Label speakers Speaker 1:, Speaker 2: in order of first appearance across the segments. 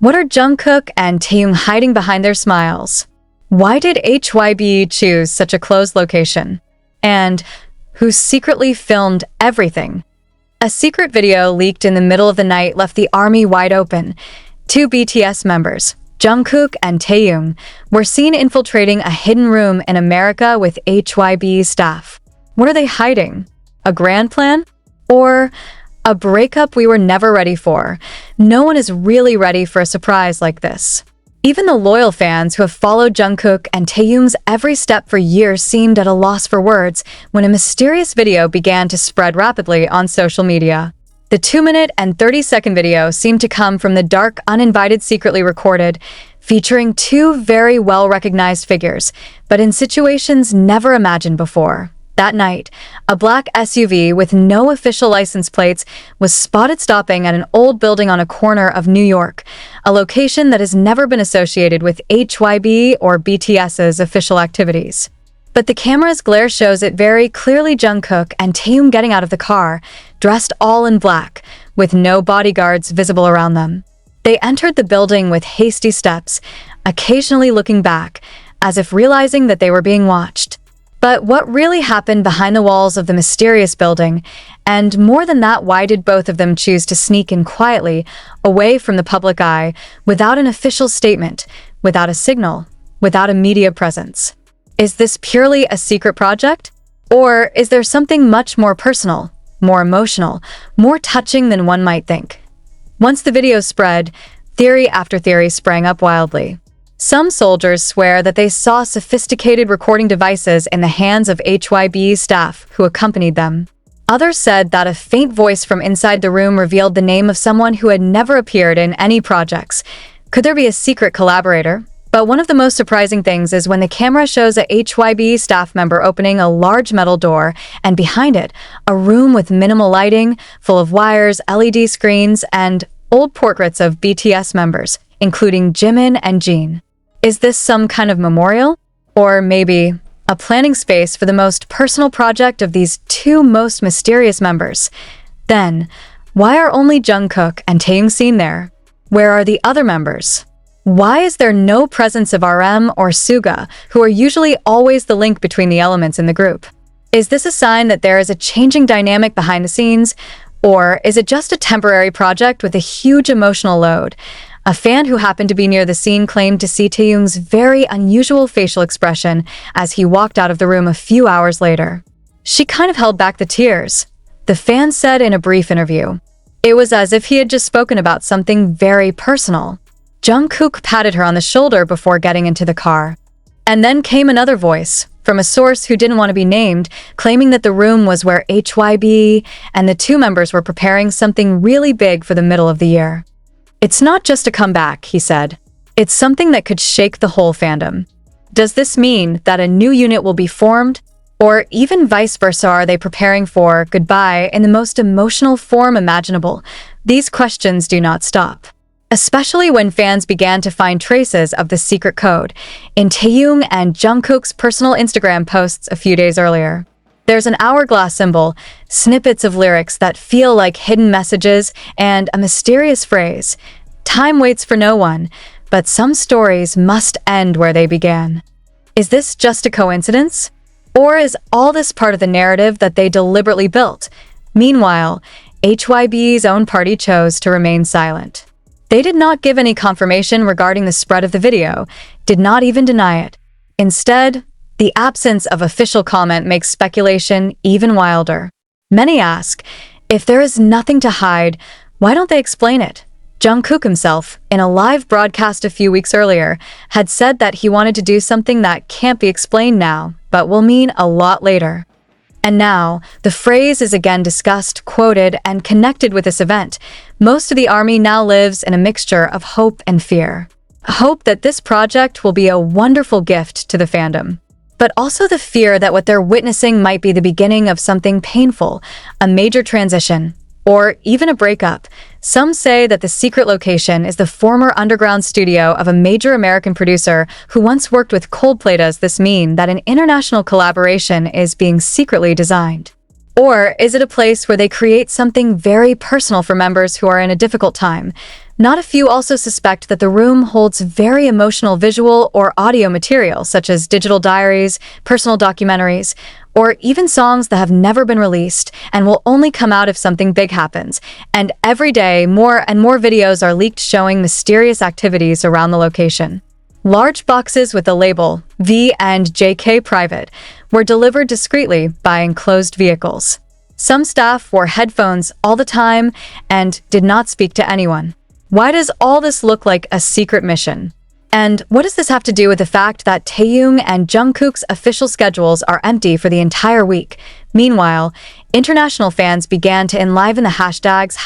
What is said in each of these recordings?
Speaker 1: What are Jungkook and Taehyung hiding behind their smiles? Why did HYBE choose such a closed location? And who secretly filmed everything? A secret video leaked in the middle of the night left the army wide open. Two BTS members, Jungkook and Taehyung, were seen infiltrating a hidden room in America with HYBE staff. What are they hiding? A grand plan? Or a breakup we were never ready for? No one is really ready for a surprise like this. Even the loyal fans who have followed Jungkook and Taehyung's every step for years seemed at a loss for words when a mysterious video began to spread rapidly on social media. The 2-minute and 30-second video seemed to come from the dark, uninvited, secretly recorded, featuring two very well-recognized figures, but in situations never imagined before. That night, a black SUV with no official license plates was spotted stopping at an old building on a corner of New York, a location that has never been associated with HYBE or BTS's official activities. But the camera's glare shows it very clearly: Jungkook and Taehyung getting out of the car, dressed all in black, with no bodyguards visible around them. They entered the building with hasty steps, occasionally looking back, as if realizing that they were being watched. But what really happened behind the walls of the mysterious building? And more than that, why did both of them choose to sneak in quietly, away from the public eye, without an official statement, without a signal, without a media presence? Is this purely a secret project? Or is there something much more personal, more emotional, more touching than one might think? Once the video spread, theory after theory sprang up wildly. Some soldiers swear that they saw sophisticated recording devices in the hands of HYBE staff who accompanied them. Others said that a faint voice from inside the room revealed the name of someone who had never appeared in any projects. Could there be a secret collaborator? But one of the most surprising things is when the camera shows a HYBE staff member opening a large metal door, and behind it, a room with minimal lighting, full of wires, LED screens, and old portraits of BTS members, including Jimin and Jin. Is this some kind of memorial? Or maybe a planning space for the most personal project of these two most mysterious members? Then, why are only Jungkook and Taehyung seen there? Where are the other members? Why is there no presence of RM or Suga, who are usually always the link between the elements in the group? Is this a sign that there is a changing dynamic behind the scenes? Or is it just a temporary project with a huge emotional load? A fan who happened to be near the scene claimed to see Taehyung's very unusual facial expression as he walked out of the room a few hours later. She kind of held back the tears. The fan said in a brief interview, it was as if he had just spoken about something very personal. Jungkook patted her on the shoulder before getting into the car. And then came another voice, from a source who didn't want to be named, claiming that the room was where HYBE and the two members were preparing something really big for the middle of the year. It's not just a comeback, he said. It's something that could shake the whole fandom. Does this mean that a new unit will be formed? Or even vice versa, are they preparing for goodbye in the most emotional form imaginable? These questions do not stop. Especially when fans began to find traces of the secret code in Taehyung and Jungkook's personal Instagram posts a few days earlier. There's an hourglass symbol, snippets of lyrics that feel like hidden messages, and a mysterious phrase, "Time waits for no one, but some stories must end where they began." Is this just a coincidence? Or is all this part of the narrative that they deliberately built? Meanwhile, HYBE's own party chose to remain silent. They did not give any confirmation regarding the spread of the video, did not even deny it. Instead, the absence of official comment makes speculation even wilder. Many ask, if there is nothing to hide, why don't they explain it? Jungkook himself, in a live broadcast a few weeks earlier, had said that he wanted to do something that can't be explained now, but will mean a lot later. And now, the phrase is again discussed, quoted, and connected with this event. Most of the army now lives in a mixture of hope and fear. Hope that this project will be a wonderful gift to the fandom, but also the fear that what they're witnessing might be the beginning of something painful, a major transition, or even a breakup. Some say that the secret location is the former underground studio of a major American producer who once worked with Coldplay. Does this mean that an international collaboration is being secretly designed? Or is it a place where they create something very personal for members who are in a difficult time, Not a few also suspect that the room holds very emotional visual or audio material, such as digital diaries, personal documentaries, or even songs that have never been released and will only come out if something big happens. And every day, more and more videos are leaked showing mysterious activities around the location. Large boxes with the label V and JK Private were delivered discreetly by enclosed vehicles. Some staff wore headphones all the time and did not speak to anyone. Why does all this look like a secret mission? And what does this have to do with the fact that Taehyung and Jungkook's official schedules are empty for the entire week? Meanwhile, international fans began to enliven the hashtags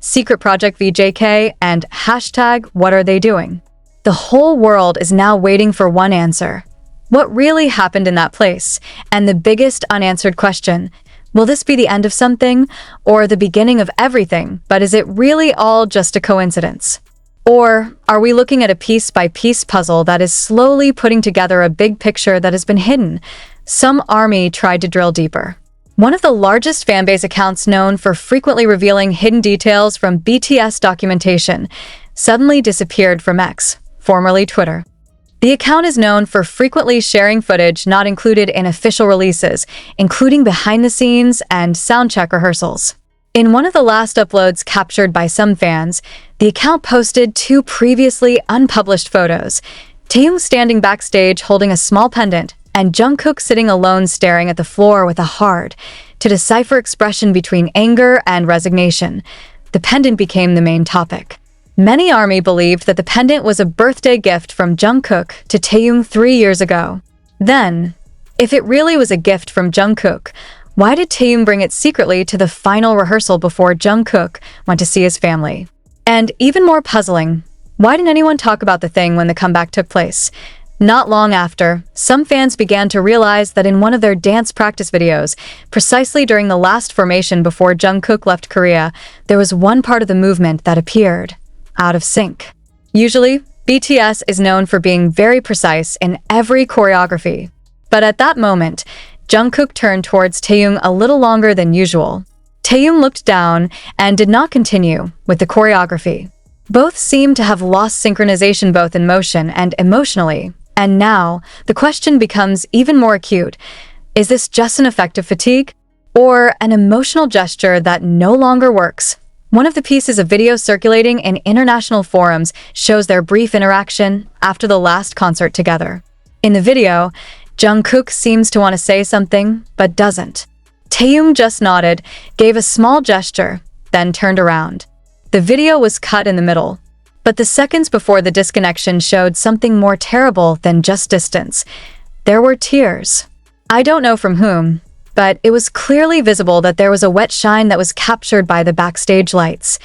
Speaker 1: #SecretProjectVJK and #WhatAreTheyDoing. The whole world is now waiting for one answer. What really happened in that place? And the biggest unanswered question: will this be the end of something, or the beginning of everything, but is it really all just a coincidence? Or are we looking at a piece-by-piece puzzle that is slowly putting together a big picture that has been hidden? Some ARMY tried to drill deeper. One of the largest fanbase accounts known for frequently revealing hidden details from BTS documentation suddenly disappeared from X, formerly Twitter. The account is known for frequently sharing footage not included in official releases, including behind-the-scenes and soundcheck rehearsals. In one of the last uploads captured by some fans, the account posted 2 previously unpublished photos: Taehyung standing backstage holding a small pendant, and Jungkook sitting alone staring at the floor with a hard-to-decipher expression between anger and resignation. The pendant became the main topic. Many ARMY believed that the pendant was a birthday gift from Jungkook to Taehyung 3 years ago. Then, if it really was a gift from Jungkook, why did Taehyung bring it secretly to the final rehearsal before Jungkook went to see his family? And even more puzzling, why didn't anyone talk about the thing when the comeback took place? Not long after, some fans began to realize that in one of their dance practice videos, precisely during the last formation before Jungkook left Korea, there was one part of the movement that appeared out of sync. Usually, BTS is known for being very precise in every choreography. But at that moment, Jungkook turned towards Taehyung a little longer than usual. Taehyung looked down and did not continue with the choreography. Both seemed to have lost synchronization both in motion and emotionally. And now, the question becomes even more acute. Is this just an effect of fatigue? Or an emotional gesture that no longer works? One of the pieces of video circulating in international forums shows their brief interaction after the last concert together. In the video, Jungkook seems to want to say something, but doesn't. Taehyung just nodded, gave a small gesture, then turned around. The video was cut in the middle, but the seconds before the disconnection showed something more terrible than just distance. There were tears. I don't know from whom, but it was clearly visible that there was a wet shine that was captured by the backstage lights.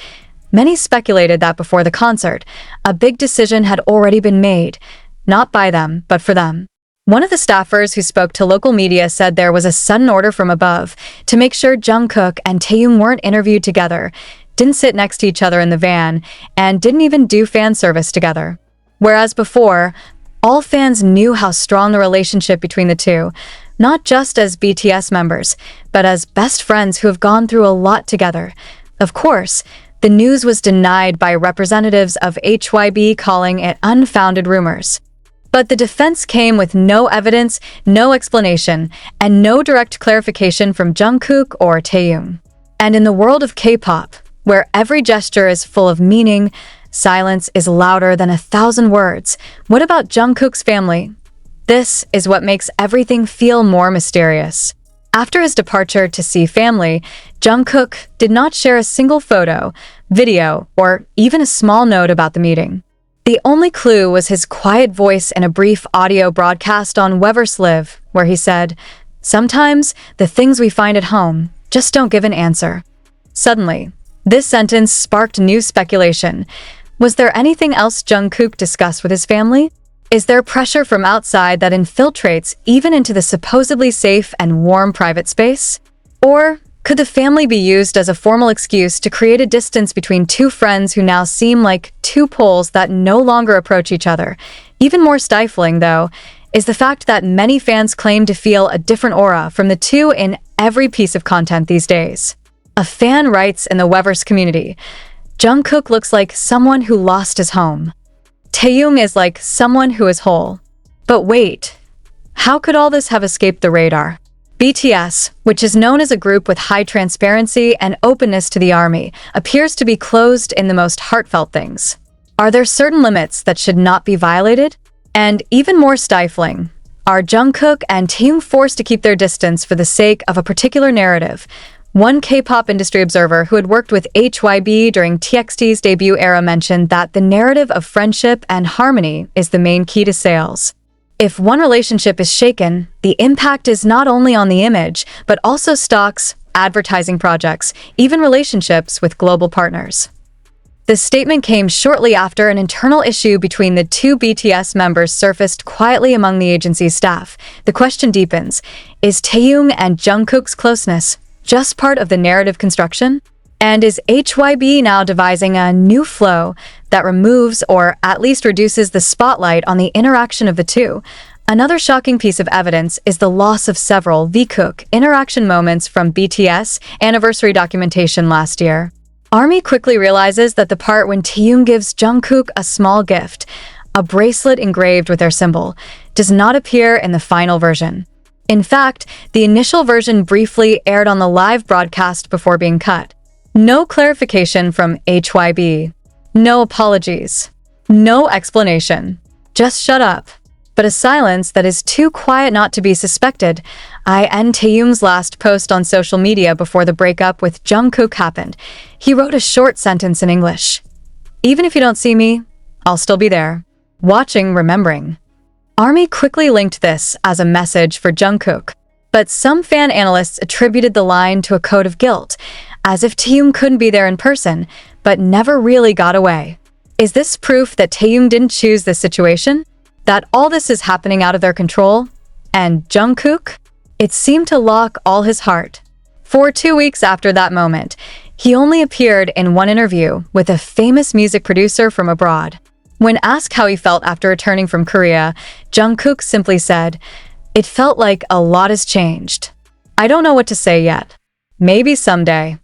Speaker 1: Many speculated that before the concert, a big decision had already been made, not by them, but for them. One of the staffers who spoke to local media said there was a sudden order from above to make sure Jungkook and Taehyung weren't interviewed together, didn't sit next to each other in the van, and didn't even do fan service together. Whereas before, all fans knew how strong the relationship between the two, not just as BTS members, but as best friends who have gone through a lot together. Of course, the news was denied by representatives of HYBE, calling it unfounded rumors. But the defense came with no evidence, no explanation, and no direct clarification from Jungkook or Taehyung. And in the world of K-pop, where every gesture is full of meaning, silence is louder than 1,000 words. What about Jungkook's family? This is what makes everything feel more mysterious. After his departure to see family, Jungkook did not share a single photo, video, or even a small note about the meeting. The only clue was his quiet voice in a brief audio broadcast on Weverse Live, where he said, "Sometimes the things we find at home just don't give an answer." Suddenly, this sentence sparked new speculation. Was there anything else Jungkook discussed with his family? Is there pressure from outside that infiltrates even into the supposedly safe and warm private space? Or could the family be used as a formal excuse to create a distance between two friends who now seem like two poles that no longer approach each other? Even more stifling, though, is the fact that many fans claim to feel a different aura from the two in every piece of content these days. A fan writes in the Weverse community, Jungkook looks like someone who lost his home. Taehyung is like someone who is whole. But wait, how could all this have escaped the radar? BTS, which is known as a group with high transparency and openness to the ARMY, appears to be closed in the most heartfelt things. Are there certain limits that should not be violated? And even more stifling, are Jungkook and Taehyung forced to keep their distance for the sake of a particular narrative? One K-pop industry observer who had worked with HYBE during TXT's debut era mentioned that the narrative of friendship and harmony is the main key to sales. If one relationship is shaken, the impact is not only on the image, but also stocks, advertising projects, even relationships with global partners. The statement came shortly after an internal issue between the two BTS members surfaced quietly among the agency's staff. The question deepens: is Taehyung and Jungkook's closeness just part of the narrative construction? And is HYBE now devising a new flow that removes or at least reduces the spotlight on the interaction of the two? Another shocking piece of evidence is the loss of several Jungkook interaction moments from BTS anniversary documentation last year. ARMY quickly realizes that the part when Taehyung gives Jungkook a small gift, a bracelet engraved with their symbol, does not appear in the final version. In fact, the initial version briefly aired on the live broadcast before being cut. No clarification from HYBE. No apologies. No explanation. Just shut up. But a silence that is too quiet not to be suspected. I end Taehyung's last post on social media before the breakup with Jungkook happened. He wrote a short sentence in English. Even if you don't see me, I'll still be there. Watching, remembering. ARMY quickly linked this as a message for Jungkook. But some fan analysts attributed the line to a code of guilt, as if Taehyung couldn't be there in person, but never really got away. Is this proof that Taehyung didn't choose this situation? That all this is happening out of their control? And Jungkook? It seemed to lock all his heart. For 2 weeks after that moment, he only appeared in one interview with a famous music producer from abroad. When asked how he felt after returning from Korea, Jungkook simply said, "It felt like a lot has changed. I don't know what to say yet. Maybe someday."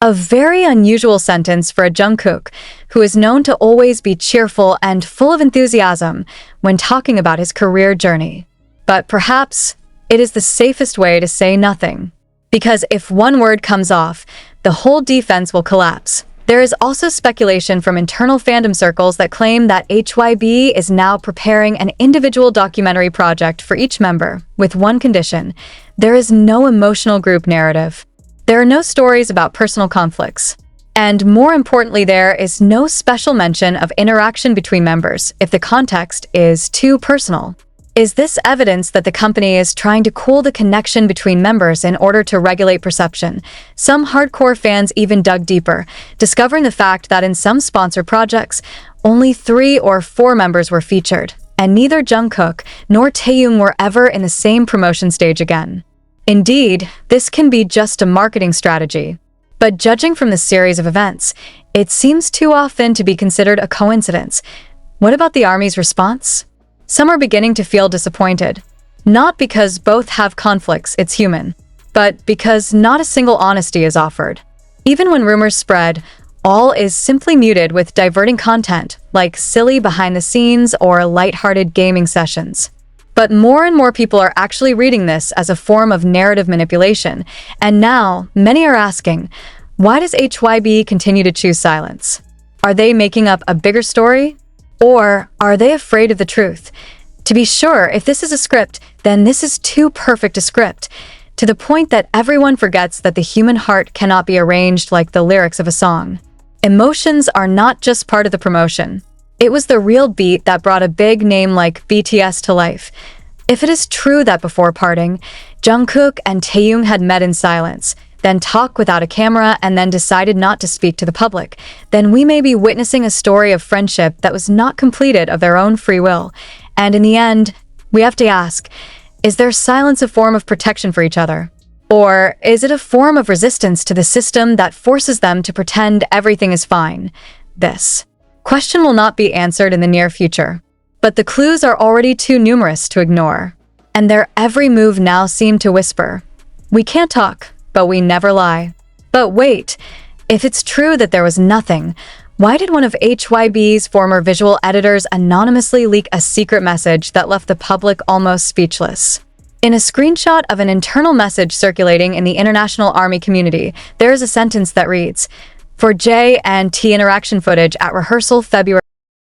Speaker 1: A very unusual sentence for a Jungkook, who is known to always be cheerful and full of enthusiasm when talking about his career journey. But perhaps it is the safest way to say nothing. Because if one word comes off, the whole defense will collapse. There is also speculation from internal fandom circles that claim that HYBE is now preparing an individual documentary project for each member, with one condition: there is no emotional group narrative. There are no stories about personal conflicts. And more importantly, there is no special mention of interaction between members if the context is too personal. Is this evidence that the company is trying to cool the connection between members in order to regulate perception? Some hardcore fans even dug deeper, discovering the fact that in some sponsor projects, only 3 or 4 members were featured, and neither Jungkook nor Taehyung were ever in the same promotion stage again. Indeed, this can be just a marketing strategy. But judging from the series of events, it seems too often to be considered a coincidence. What about the ARMY's response? Some are beginning to feel disappointed. Not because both have conflicts, it's human, but because not a single honesty is offered. Even when rumors spread, all is simply muted with diverting content, like silly behind-the-scenes or lighthearted gaming sessions. But more and more people are actually reading this as a form of narrative manipulation, and now many are asking, why does HYBE continue to choose silence? Are they making up a bigger story? Or are they afraid of the truth? To be sure, if this is a script, then this is too perfect a script, to the point that everyone forgets that the human heart cannot be arranged like the lyrics of a song. Emotions are not just part of the promotion. It was the real beat that brought a big name like BTS to life. If it is true that before parting, Jungkook and Taehyung had met in silence, then talked without a camera, and then decided not to speak to the public, then we may be witnessing a story of friendship that was not completed of their own free will. And in the end, we have to ask, is their silence a form of protection for each other? Or is it a form of resistance to the system that forces them to pretend everything is fine? This question will not be answered in the near future, but the clues are already too numerous to ignore, and their every move now seem to whisper, "We can't talk, but we never lie." But wait, If it's true that there was nothing, why did one of HYBE's former visual editors anonymously leak a secret message that left the public almost speechless? In a screenshot of an internal message circulating in the International Army community, there is a sentence that reads, "For J and T interaction footage at rehearsal February